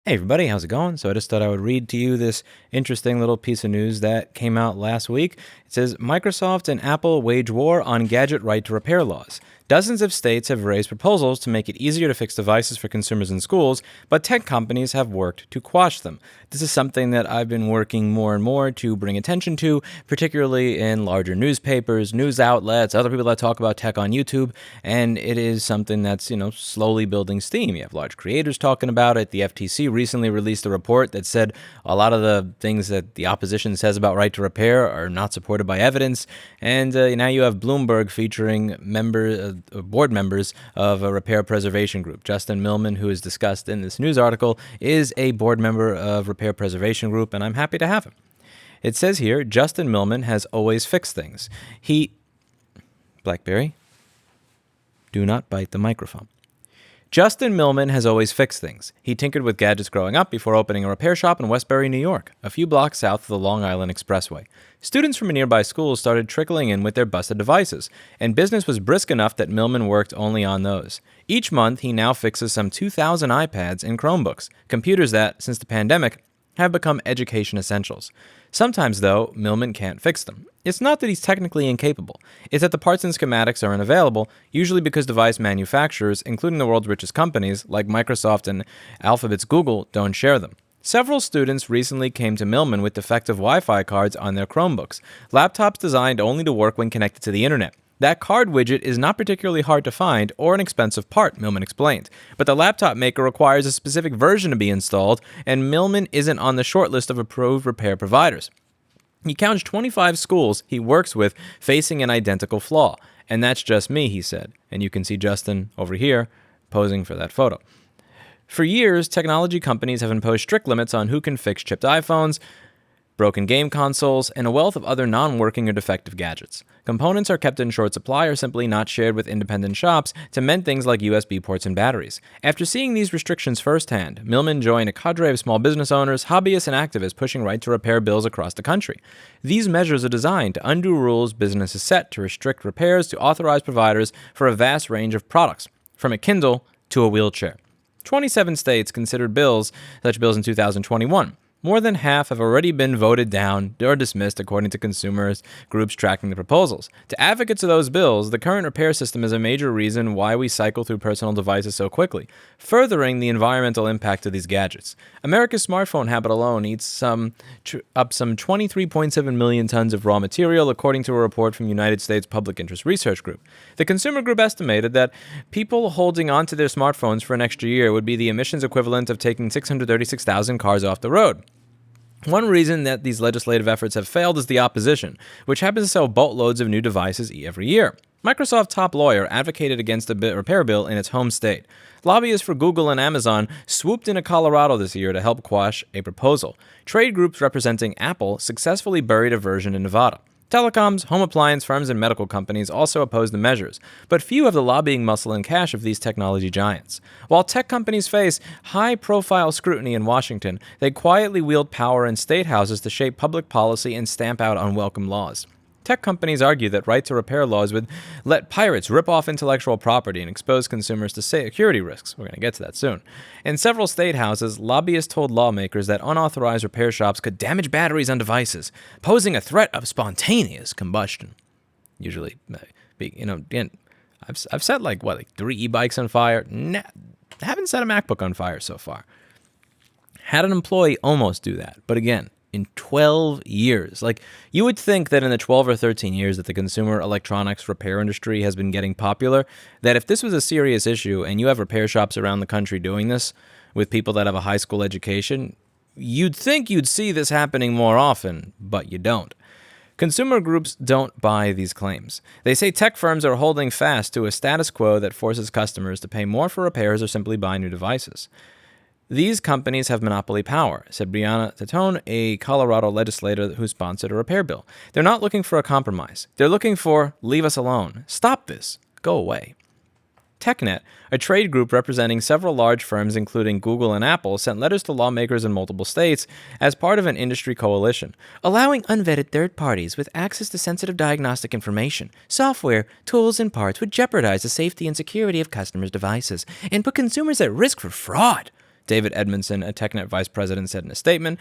Hey everybody, how's it going? So I just thought I would read to you this interesting little piece of news that came out last week. It says, Microsoft and Apple wage war on gadget right to repair laws. Dozens of states have raised proposals to make it easier to fix devices for consumers in schools, but tech companies have worked to quash them. This is something that I've been working more and more to bring attention to, particularly in larger newspapers, news outlets, other people that talk about tech on YouTube, and it is something that's, slowly building steam. You have large creators talking about it. The FTC recently released a report that said a lot of the things that the opposition says about right to repair are not supported by evidence, and now you have Bloomberg featuring board members of a repair preservation group. Justin Millman, who is discussed in this news article, is a board member of Repair Preservation Group, and I'm happy to have him. It says here, Justin Millman has always fixed things. Blackberry, do not bite the microphone. Justin Millman has always fixed things. He tinkered with gadgets growing up before opening a repair shop in Westbury, New York, a few blocks south of the Long Island Expressway. Students from a nearby school started trickling in with their busted devices, and business was brisk enough that Millman worked only on those. Each month, he now fixes some 2,000 iPads and Chromebooks, computers that, since the pandemic, have become education essentials. Sometimes, though, Millman can't fix them. It's not that he's technically incapable. It's that the parts and schematics are unavailable, usually because device manufacturers, including the world's richest companies, like Microsoft and Alphabet's Google, don't share them. Several students recently came to Millman with defective Wi-Fi cards on their Chromebooks, laptops designed only to work when connected to the internet. That card widget is not particularly hard to find or an expensive part, Millman explained, but the laptop maker requires a specific version to be installed, and Millman isn't on the short list of approved repair providers. He counts 25 schools he works with facing an identical flaw, and that's just me, he said, and you can see Justin over here posing for that photo. For years, technology companies have imposed strict limits on who can fix chipped iPhones, broken game consoles, and a wealth of other non-working or defective gadgets. Components are kept in short supply or simply not shared with independent shops to mend things like USB ports and batteries. After seeing these restrictions firsthand, Millman joined a cadre of small business owners, hobbyists, and activists pushing right to repair bills across the country. These measures are designed to undo rules businesses set to restrict repairs to authorized providers for a vast range of products, from a Kindle to a wheelchair. 27 states considered such bills in 2021. More than half have already been voted down or dismissed, according to consumers groups tracking the proposals. To advocates of those bills, the current repair system is a major reason why we cycle through personal devices so quickly, furthering the environmental impact of these gadgets. America's smartphone habit alone eats up some 23.7 million tons of raw material, according to a report from United States Public Interest Research Group. The consumer group estimated that people holding onto their smartphones for an extra year would be the emissions equivalent of taking 636,000 cars off the road. One reason that these legislative efforts have failed is the opposition, which happens to sell boatloads of new devices every year. Microsoft's top lawyer advocated against a repair bill in its home state. Lobbyists for Google and Amazon swooped into Colorado this year to help quash a proposal. Trade groups representing Apple successfully buried a version in Nevada. Telecoms, home appliance firms, and medical companies also oppose the measures, but few have the lobbying muscle and cash of these technology giants. While tech companies face high-profile scrutiny in Washington, they quietly wield power in state houses to shape public policy and stamp out unwelcome laws. Tech companies argue that right-to-repair laws would let pirates rip off intellectual property and expose consumers to security risks. We're going to get to that soon. In several state houses, lobbyists told lawmakers that unauthorized repair shops could damage batteries on devices, posing a threat of spontaneous combustion. Usually, again, I've set like 3 e-bikes on fire. Haven't set a MacBook on fire so far. Had an employee almost do that, but again, in 12 years. You would think that in the 12 or 13 years that the consumer electronics repair industry has been getting popular, that if this was a serious issue and you have repair shops around the country doing this with people that have a high school education, you'd think you'd see this happening more often, but you don't. Consumer groups don't buy these claims. They say tech firms are holding fast to a status quo that forces customers to pay more for repairs or simply buy new devices. These companies have monopoly power, said Brianna Tatone, a Colorado legislator who sponsored a repair bill. They're not looking for a compromise. They're looking for, leave us alone. Stop this. Go away. TechNet, a trade group representing several large firms including Google and Apple, sent letters to lawmakers in multiple states as part of an industry coalition, allowing unvetted third parties with access to sensitive diagnostic information, software, tools, and parts would jeopardize the safety and security of customers' devices and put consumers at risk for fraud. David Edmondson, a TechNet vice president, said in a statement,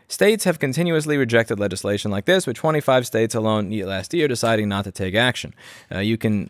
states have continuously rejected legislation like this, with 25 states alone last year deciding not to take action. You can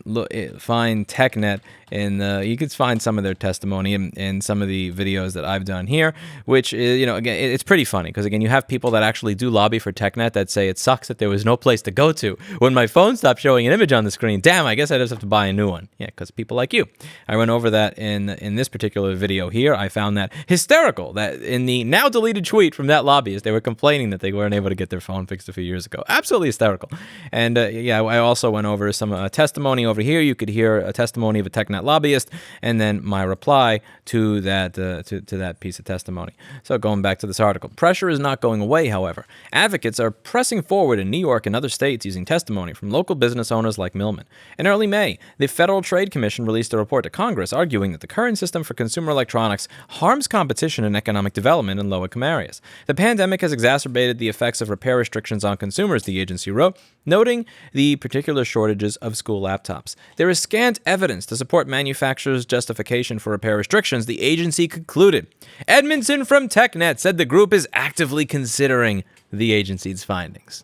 find TechNet you can find some of their testimony in some of the videos that I've done here, which is, again, it's pretty funny because, again, you have people that actually do lobby for TechNet that say it sucks that there was no place to go to when my phone stopped showing an image on the screen. Damn, I guess I just have to buy a new one. Yeah, because people like you. I went over that in this particular video here. I found that hysterical that in the now deleted tweet from that lobbyist, they were complaining that they weren't able to get their phone fixed a few years ago. Absolutely hysterical. And I also went over some testimony over here. You could hear a testimony of a TechNet lobbyist, and then my reply to that to that piece of testimony. So going back to this article, pressure is not going away, however. Advocates are pressing forward in New York and other states using testimony from local business owners like Millman. In early May, the Federal Trade Commission released a report to Congress arguing that the current system for consumer electronics harms competition and economic development in low-income areas. The pandemic has exacerbated the effects of repair restrictions on consumers, the agency wrote, noting the particular shortages of school laptops. There is scant evidence to support manufacturers' justification for repair restrictions, the agency concluded. Edmondson from TechNet said the group is actively considering the agency's findings.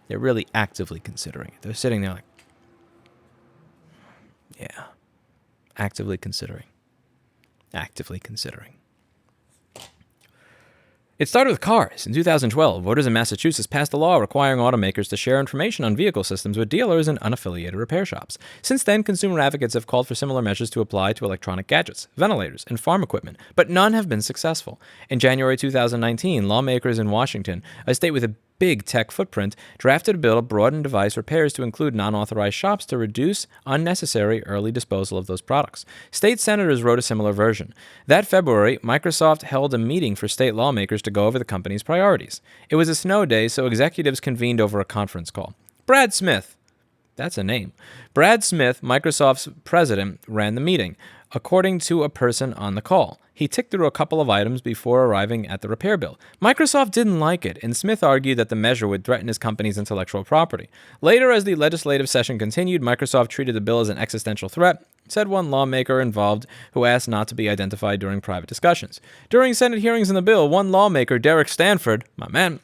They're really actively considering it. They're sitting there like, yeah, actively considering. Actively considering. It started with cars. In 2012, voters in Massachusetts passed a law requiring automakers to share information on vehicle systems with dealers and unaffiliated repair shops. Since then, consumer advocates have called for similar measures to apply to electronic gadgets, ventilators, and farm equipment, but none have been successful. In January 2019, lawmakers in Washington, a state with a big tech footprint, drafted a bill to broaden device repairs to include non-authorized shops to reduce unnecessary early disposal of those products. State senators wrote a similar version. That February, Microsoft held a meeting for state lawmakers to go over the company's priorities. It was a snow day, so executives convened over a conference call. Brad Smith, that's a name. Brad Smith, Microsoft's president, ran the meeting, according to a person on the call. He ticked through a couple of items before arriving at the repair bill. Microsoft didn't like it, and Smith argued that the measure would threaten his company's intellectual property. Later, as the legislative session continued, Microsoft treated the bill as an existential threat, said one lawmaker involved who asked not to be identified during private discussions. During Senate hearings on the bill, one lawmaker, Derek Stanford, my man,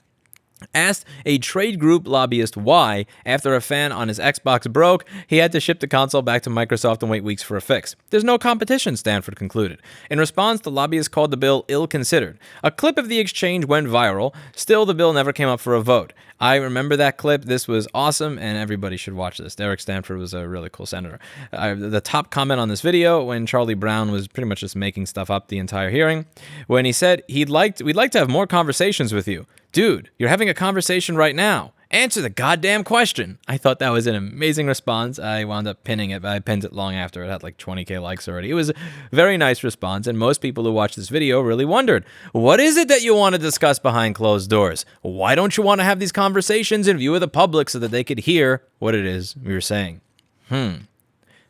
asked a trade group lobbyist why, after a fan on his Xbox broke, he had to ship the console back to Microsoft and wait weeks for a fix. There's no competition, Stanford concluded. In response, the lobbyist called the bill ill-considered. A clip of the exchange went viral. Still, the bill never came up for a vote. I remember that clip. This was awesome, and everybody should watch this. Derek Stanford was a really cool senator. The top comment on this video, when Charlie Brown was pretty much just making stuff up the entire hearing, when he said, we'd like to have more conversations with you. Dude, you're having a conversation right now. Answer the goddamn question. I thought that was an amazing response. I wound up pinning it, but I pinned it long after. It had like 20K likes already. It was a very nice response, and most people who watched this video really wondered, what is it that you want to discuss behind closed doors? Why don't you want to have these conversations in view of the public so that they could hear what it is we were saying?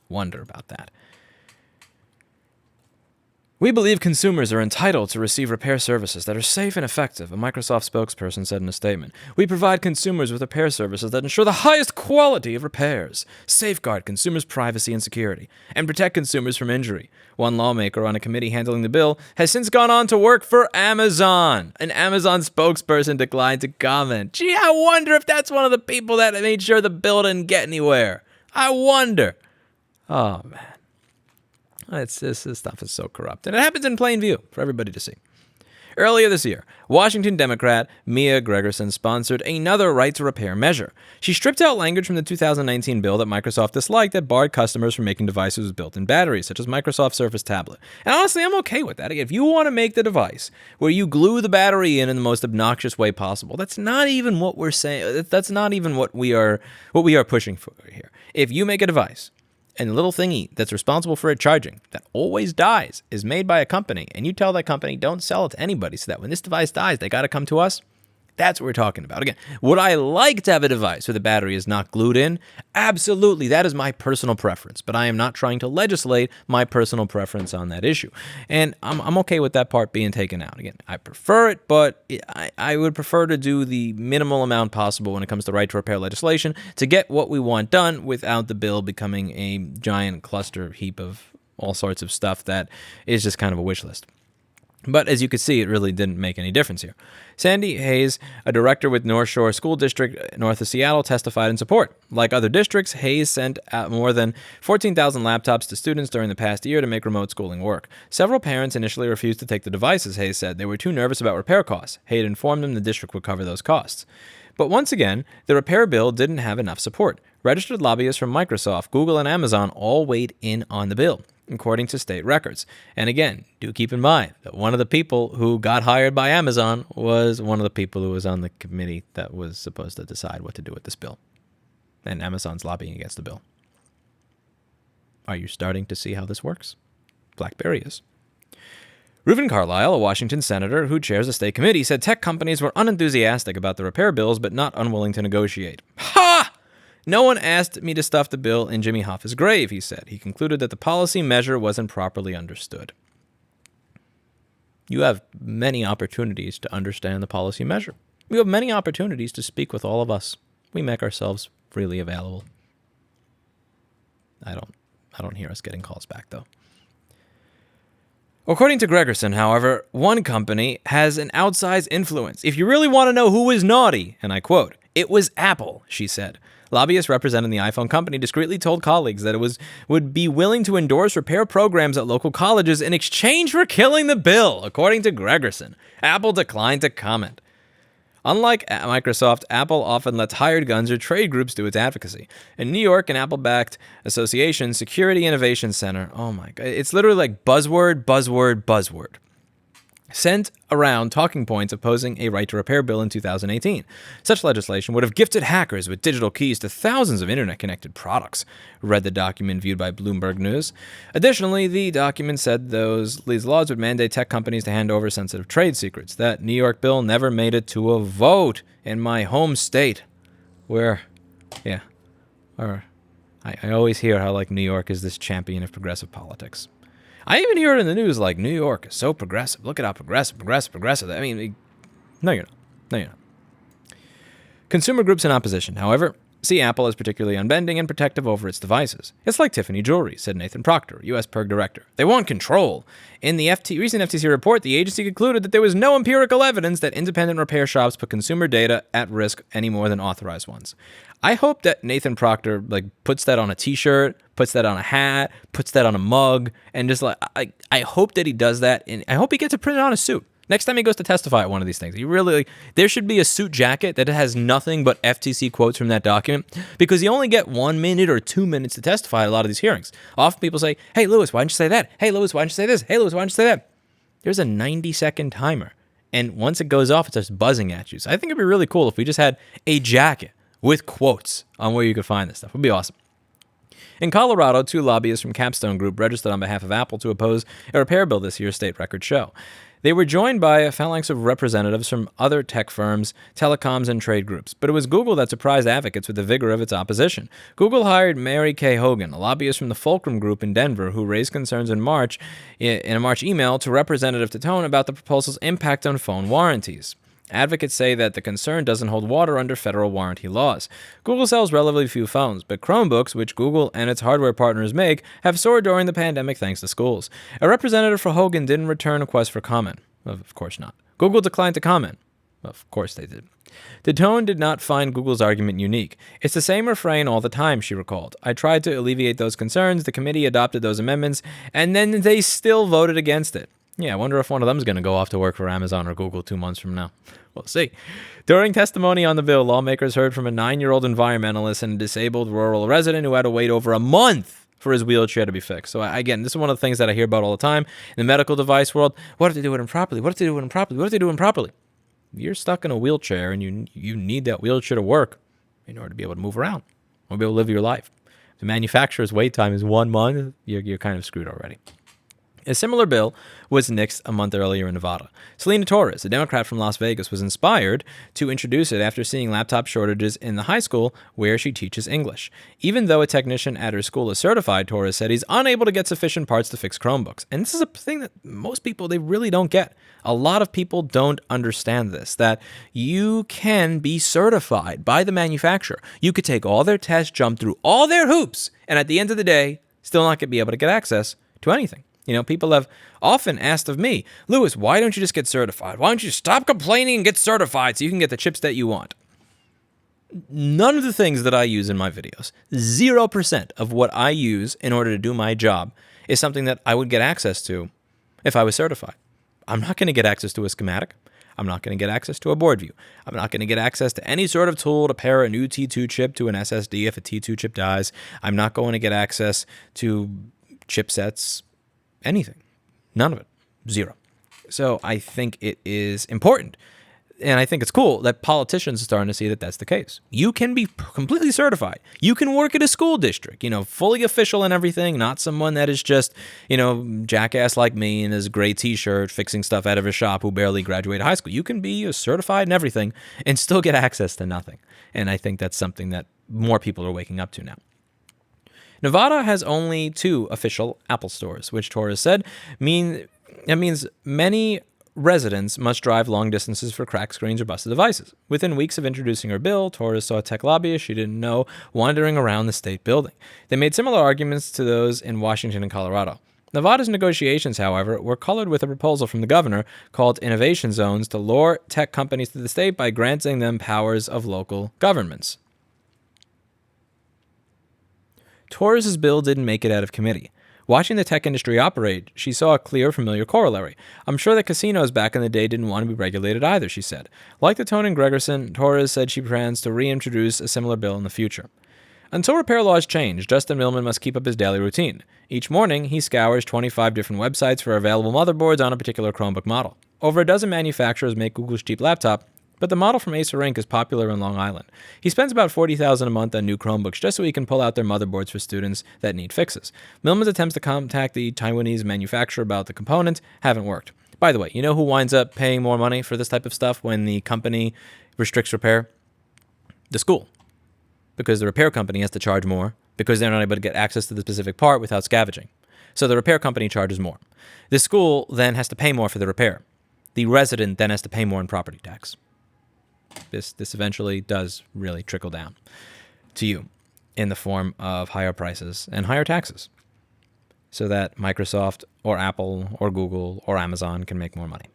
Wonder about that. We believe consumers are entitled to receive repair services that are safe and effective, a Microsoft spokesperson said in a statement. We provide consumers with repair services that ensure the highest quality of repairs, safeguard consumers' privacy and security, and protect consumers from injury. One lawmaker on a committee handling the bill has since gone on to work for Amazon. An Amazon spokesperson declined to comment. Gee, I wonder if that's one of the people that made sure the bill didn't get anywhere. I wonder. Oh, man. This stuff is so corrupt. And it happens in plain view for everybody to see. Earlier this year, Washington Democrat Mia Gregerson sponsored another right-to-repair measure. She stripped out language from the 2019 bill that Microsoft disliked that barred customers from making devices with built-in batteries, such as Microsoft Surface Tablet. And honestly, I'm okay with that. If you want to make the device where you glue the battery in the most obnoxious way possible, that's not even what we're saying. That's not even what we are pushing for here. If you make a device and the little thingy that's responsible for it charging, that always dies, is made by a company, and you tell that company, don't sell it to anybody, so that when this device dies, they got to come to us, that's what we're talking about. Again, would I like to have a device where the battery is not glued in? Absolutely. That is my personal preference, but I am not trying to legislate my personal preference on that issue. And I'm okay with that part being taken out. Again, I prefer it, but I would prefer to do the minimal amount possible when it comes to right to repair legislation to get what we want done without the bill becoming a giant cluster heap of all sorts of stuff that is just kind of a wish list. But as you could see, it really didn't make any difference here. Sandy Hayes, a director with North Shore School District north of Seattle, testified in support. Like other districts, Hayes sent out more than 14,000 laptops to students during the past year to make remote schooling work. Several parents initially refused to take the devices, Hayes said. They were too nervous about repair costs. Hayes informed them the district would cover those costs. But once again, the repair bill didn't have enough support. Registered lobbyists from Microsoft, Google, and Amazon all weighed in on the bill, according to state records. And again, do keep in mind that one of the people who got hired by Amazon was one of the people who was on the committee that was supposed to decide what to do with this bill. And Amazon's lobbying against the bill. Are you starting to see how this works? BlackBerry is. Reuven Carlyle, a Washington senator who chairs a state committee, said tech companies were unenthusiastic about the repair bills but not unwilling to negotiate. Ha! No one asked me to stuff the bill in Jimmy Hoffa's grave, he said. He concluded that the policy measure wasn't properly understood. You have many opportunities to understand the policy measure. You have many opportunities to speak with all of us. We make ourselves freely available. I don't hear us getting calls back, though. According to Gregerson, however, one company has an outsized influence. If you really want to know who was naughty, and I quote, "It was Apple," she said. Lobbyists representing the iPhone company discreetly told colleagues that it would be willing to endorse repair programs at local colleges in exchange for killing the bill, according to Gregerson. Apple declined to comment. Unlike Microsoft, Apple often lets hired guns or trade groups do its advocacy. In New York, an Apple-backed association, Security Innovation Center, oh my God, it's literally like buzzword, buzzword, buzzword, sent around talking points opposing a right to repair bill in 2018. Such legislation would have gifted hackers with digital keys to thousands of internet-connected products, read the document viewed by Bloomberg News. Additionally, the document said these laws would mandate tech companies to hand over sensitive trade secrets. That New York bill never made it to a vote in my home state, where, I always hear how, like, New York is this champion of progressive politics. I even hear it in the news, like, New York is so progressive. Look at how progressive. I mean, no, you're not. Consumer groups in opposition, however, see Apple as particularly unbending and protective over its devices. It's like Tiffany Jewelry, said Nathan Proctor, U.S. PERG director. They want control. In the recent FTC report, the agency concluded that there was no empirical evidence that independent repair shops put consumer data at risk any more than authorized ones. I hope that Nathan Proctor puts that on a T-shirt, puts that on a hat, puts that on a mug, and just I hope that he does that, and I hope he gets it printed on a suit. Next time he goes to testify at one of these things, there should be a suit jacket that has nothing but FTC quotes from that document, because you only get 1 minute or 2 minutes to testify at a lot of these hearings. Often people say, "Hey, Lewis, why didn't you say that? Hey, Lewis, why didn't you say this? Hey, Lewis, why didn't you say that?" There's a 90-second timer, and once it goes off, it starts buzzing at you. So I think it'd be really cool if we just had a jacket with quotes on where you could find this stuff. It would be awesome. In Colorado, 2 lobbyists from Capstone Group registered on behalf of Apple to oppose a repair bill this year, state records show. They were joined by a phalanx of representatives from other tech firms, telecoms, and trade groups. But it was Google that surprised advocates with the vigor of its opposition. Google hired Mary Kay Hogan, a lobbyist from the Fulcrum Group in Denver, who raised concerns in a March email to Representative Titone about the proposal's impact on phone warranties. Advocates say that the concern doesn't hold water under federal warranty laws. Google sells relatively few phones, but Chromebooks, which Google and its hardware partners make, have soared during the pandemic thanks to schools. A representative for Hogan didn't return requests for comment. Of course not. Google declined to comment. Of course they did. Titone did not find Google's argument unique. It's the same refrain all the time, she recalled. I tried to alleviate those concerns, the committee adopted those amendments, and then they still voted against it. Yeah, I wonder if one of them is going to go off to work for Amazon or Google 2 months from now. We'll see. During testimony on the bill, lawmakers heard from a 9-year-old environmentalist and a disabled rural resident who had to wait over a month for his wheelchair to be fixed. So again, this is one of the things that I hear about all the time in the medical device world. What if they do it improperly? What if they do it improperly? What if they do it improperly? You're stuck in a wheelchair and you need that wheelchair to work in order to be able to move around or be able to live your life. If the manufacturer's wait time is 1 month, you're kind of screwed already. A similar bill was nixed a month earlier in Nevada. Selena Torres, a Democrat from Las Vegas, was inspired to introduce it after seeing laptop shortages in the high school where she teaches English. Even though a technician at her school is certified, Torres said he's unable to get sufficient parts to fix Chromebooks. And this is a thing that most people, they really don't get. A lot of people don't understand this, that you can be certified by the manufacturer. You could take all their tests, jump through all their hoops, and at the end of the day, still not be able to get access to anything. People have often asked of me, Lewis, why don't you just get certified? Why don't you stop complaining and get certified so you can get the chips that you want? None of the things that I use in my videos, 0% of what I use in order to do my job is something that I would get access to if I was certified. I'm not going to get access to a schematic. I'm not going to get access to a board view. I'm not going to get access to any sort of tool to pair a new T2 chip to an SSD if a T2 chip dies. I'm not going to get access to chipsets, anything. None of it. Zero. So I think it is important, and I think it's cool that politicians are starting to see that that's the case. You can be completely certified. You can work at a school district, fully official and everything, not someone that is just, jackass like me in his gray t-shirt fixing stuff out of his shop who barely graduated high school. You can be certified and everything and still get access to nothing. And I think that's something that more people are waking up to now. Nevada has only 2 official Apple stores, which Torres said means many residents must drive long distances for cracked screens or busted devices. Within weeks of introducing her bill, Torres saw a tech lobbyist she didn't know wandering around the state building. They made similar arguments to those in Washington and Colorado. Nevada's negotiations, however, were colored with a proposal from the governor called innovation zones to lure tech companies to the state by granting them powers of local governments. Torres' bill didn't make it out of committee. Watching the tech industry operate, she saw a clear, familiar corollary. I'm sure that casinos back in the day didn't want to be regulated either, she said. Like the Tone and Gregerson, Torres said she plans to reintroduce a similar bill in the future. Until repair laws change, Justin Millman must keep up his daily routine. Each morning, he scours 25 different websites for available motherboards on a particular Chromebook model. Over a dozen manufacturers make Google's cheap laptop, but the model from Acer Inc. is popular in Long Island. He spends about $40,000 a month on new Chromebooks just so he can pull out their motherboards for students that need fixes. Millman's attempts to contact the Taiwanese manufacturer about the component haven't worked. By the way, you know who winds up paying more money for this type of stuff when the company restricts repair? The school. Because the repair company has to charge more because they're not able to get access to the specific part without scavenging. So the repair company charges more. The school then has to pay more for the repair. The resident then has to pay more in property tax. This eventually does really trickle down to you in the form of higher prices and higher taxes so that Microsoft or Apple or Google or Amazon can make more money.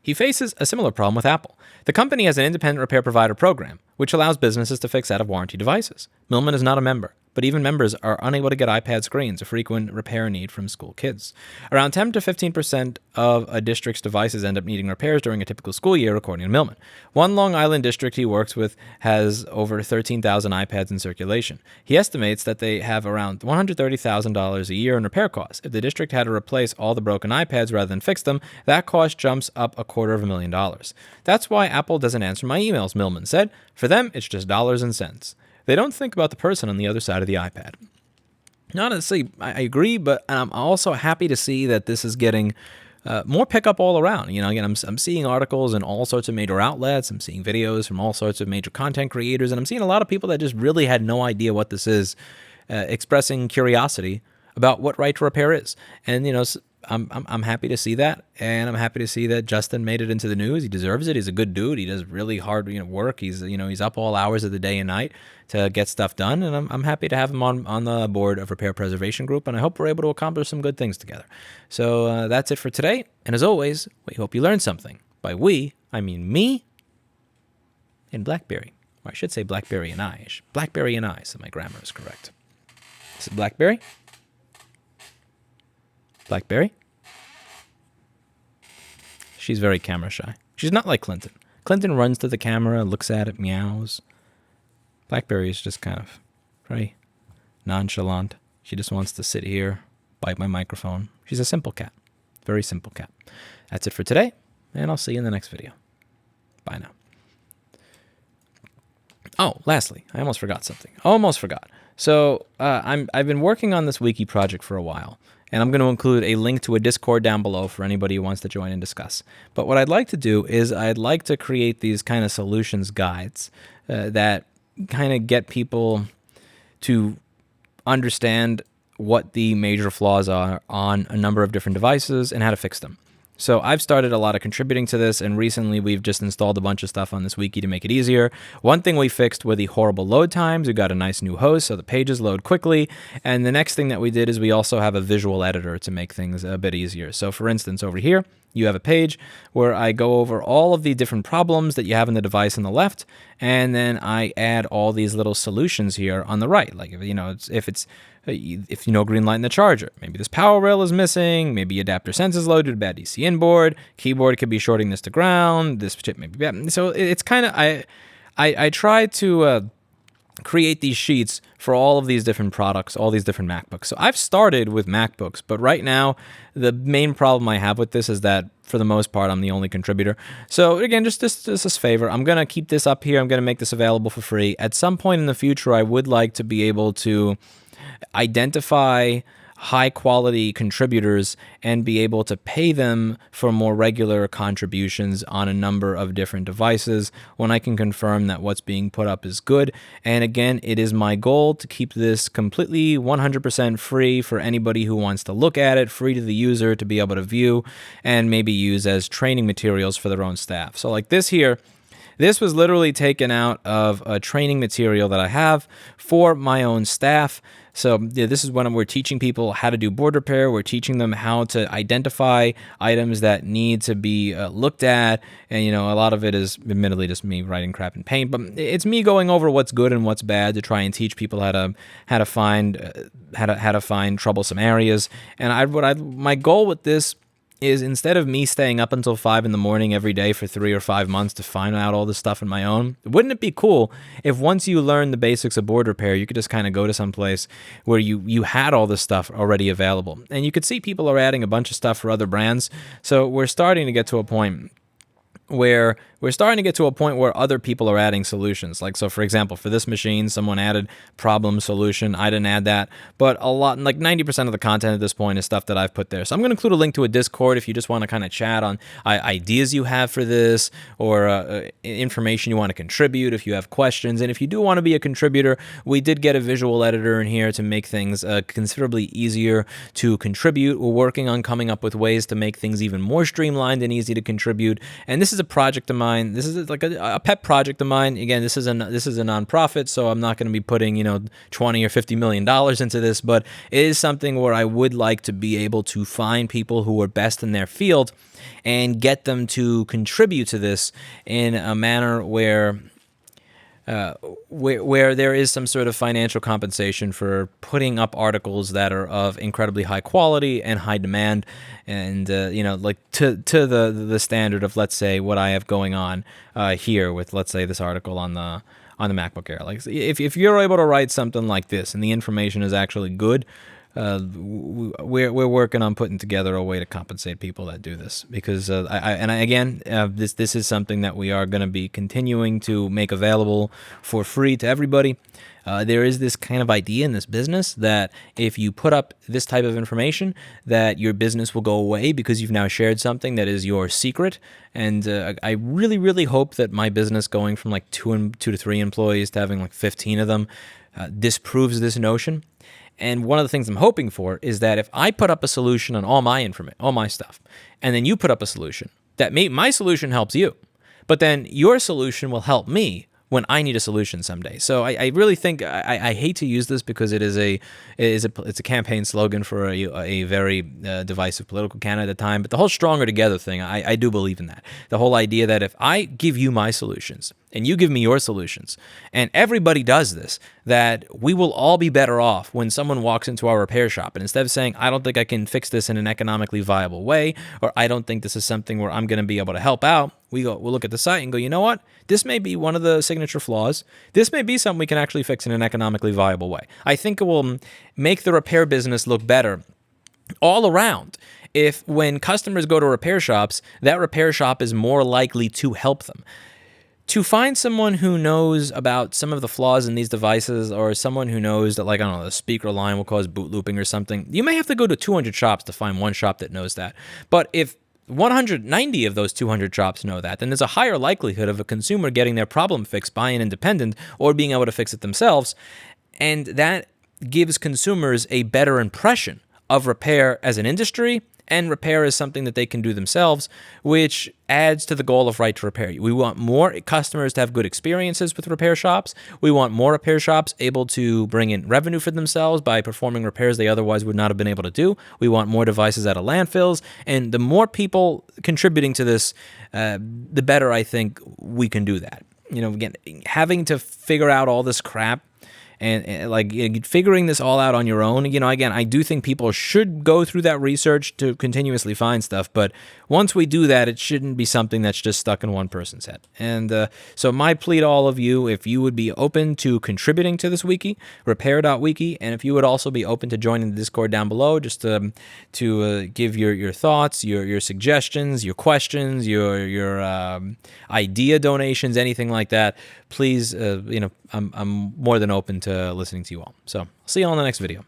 He faces a similar problem with Apple. The company has an independent repair provider program, which allows businesses to fix out-of-warranty devices. Millman is not a member, but even members are unable to get iPad screens, a frequent repair need from school kids. Around 10 to 15% of a district's devices end up needing repairs during a typical school year, according to Millman. One Long Island district he works with has over 13,000 iPads in circulation. He estimates that they have around $130,000 a year in repair costs. If the district had to replace all the broken iPads rather than fix them, that cost jumps up $250,000. That's why Apple doesn't answer my emails, Millman said. For them, it's just dollars and cents. They don't think about the person on the other side of the iPad. Honestly, I agree, but I'm also happy to see that this is getting more pickup all around. Again, I'm seeing articles in all sorts of major outlets. I'm seeing videos from all sorts of major content creators, and I'm seeing a lot of people that just really had no idea what this is, expressing curiosity about what right to repair is. And, I'm happy to see that, and I'm happy to see that Justin made it into the news. He deserves it. He's a good dude. He does really hard work. He's up all hours of the day and night to get stuff done, and I'm happy to have him on the board of Repair Preservation Group, and I hope we're able to accomplish some good things together. So that's it for today, and as always, we hope you learned something. By we, I mean me and BlackBerry. Or I should say BlackBerry and I. BlackBerry and I, so my grammar is correct. Is it BlackBerry? BlackBerry? She's very camera shy. She's not like Clinton. Clinton runs to the camera, looks at it, meows. BlackBerry is just kind of very nonchalant. She just wants to sit here, bite my microphone. She's a simple cat. Very simple cat. That's it for today, and I'll see you in the next video. Bye now. Oh, lastly, I almost forgot something. So I've been working on this wiki project for a while, and I'm going to include a link to a Discord down below for anybody who wants to join and discuss. But what I'd like to do is I'd like to create these kind of solutions guides that kind of get people to understand what the major flaws are on a number of different devices and how to fix them. So I've started a lot of contributing to this, and recently we've just installed a bunch of stuff on this wiki to make it easier. One thing we fixed were the horrible load times. We got a nice new host, so the pages load quickly. And the next thing that we did is we also have a visual editor to make things a bit easier. So for instance, over here, you have a page where I go over all of the different problems that you have in the device on the left, and then I add all these little solutions here on the right. Like, if you know green light in the charger, maybe this power rail is missing, maybe adapter sense is loaded, bad DC inboard, keyboard could be shorting this to ground, this chip may be bad. So it's kind of, I try to create these sheets for all of these different products, all these different MacBooks. So I've started with MacBooks, but right now the main problem I have with this is that for the most part I'm the only contributor. So again, just this favor, I'm going to keep this up here. I'm going to make this available for free. At some point in the future, I would like to be able to identify high quality contributors and be able to pay them for more regular contributions on a number of different devices when I can confirm that what's being put up is good. And again, it is my goal to keep this completely 100% free for anybody who wants to look at it, free to the user to be able to view and maybe use as training materials for their own staff. So like this here, this was literally taken out of a training material that I have for my own staff. So this is when we're teaching people how to do board repair. We're teaching them how to identify items that need to be looked at. And, a lot of it is admittedly just me writing crap in paint, but it's me going over what's good and what's bad to try and teach people how to find troublesome areas. And my goal with this is instead of me staying up until 5 in the morning every day for 3 or 5 months to find out all this stuff on my own, wouldn't it be cool if once you learn the basics of board repair, you could just kind of go to some place where you had all this stuff already available? And you could see people are adding a bunch of stuff for other brands. So we're starting to get to a point where other people are adding solutions. Like, so for example, for this machine, someone added problem solution. I didn't add that, but a lot, like 90% of the content at this point is stuff that I've put there. So I'm going to include a link to a Discord if you just want to kind of chat on ideas you have for this or information you want to contribute if you have questions. And if you do want to be a contributor, we did get a visual editor in here to make things considerably easier to contribute. We're working on coming up with ways to make things even more streamlined and easy to contribute. And this is a project of mine. This is like a pet project of mine. Again, this is a nonprofit, so I'm not going to be putting $20 or $50 million into this, but it is something where I would like to be able to find people who are best in their field and get them to contribute to this in a manner where there is some sort of financial compensation for putting up articles that are of incredibly high quality and high demand, and like to the standard of, let's say, what I have going on here with, let's say, this article on the MacBook Air. Like, if you're able to write something like this and the information is actually good, we're working on putting together a way to compensate people that do this, because this is something that we are going to be continuing to make available for free to everybody. There is this kind of idea in this business that if you put up this type of information, that your business will go away because you've now shared something that is your secret. And I really, really hope that my business going from like 2 to 3 employees to having like 15 of them disproves this notion. And one of the things I'm hoping for is that if I put up a solution on all my stuff, and then you put up a solution, that my solution helps you, but then your solution will help me when I need a solution someday. So I really think I hate to use this because it's a campaign slogan for a very divisive political candidate at the time. But the whole stronger together thing, I do believe in that. The whole idea that if I give you my solutions and you give me your solutions, and everybody does this, that we will all be better off when someone walks into our repair shop. And instead of saying, I don't think I can fix this in an economically viable way, or I don't think this is something where I'm going to be able to help out, we'll look at the site and go, you know what? This may be one of the signature flaws. This may be something we can actually fix in an economically viable way. I think it will make the repair business look better all around if, when customers go to repair shops, that repair shop is more likely to help them. To find someone who knows about some of the flaws in these devices, or someone who knows that, like, I don't know, the speaker line will cause boot looping or something, you may have to go to 200 shops to find one shop that knows that. But if 190 of those 200 shops know that, then there's a higher likelihood of a consumer getting their problem fixed by an independent or being able to fix it themselves. And that gives consumers a better impression of repair as an industry and repair is something that they can do themselves, which adds to the goal of right to repair. We want more customers to have good experiences with repair shops. We want more repair shops able to bring in revenue for themselves by performing repairs they otherwise would not have been able to do. We want more devices out of landfills, and the more people contributing to this, the better I think we can do that. Again, having to figure out all this crap and like figuring this all out on your own, again, I do think people should go through that research to continuously find stuff. But once we do that, it shouldn't be something that's just stuck in one person's head. And so my plea to all of you, if you would be open to contributing to this wiki, repair.wiki, and if you would also be open to joining the Discord down below, just to give your thoughts, your suggestions, your questions, your idea donations, anything like that, please, I'm more than open to listening to you all. So see you all in the next video.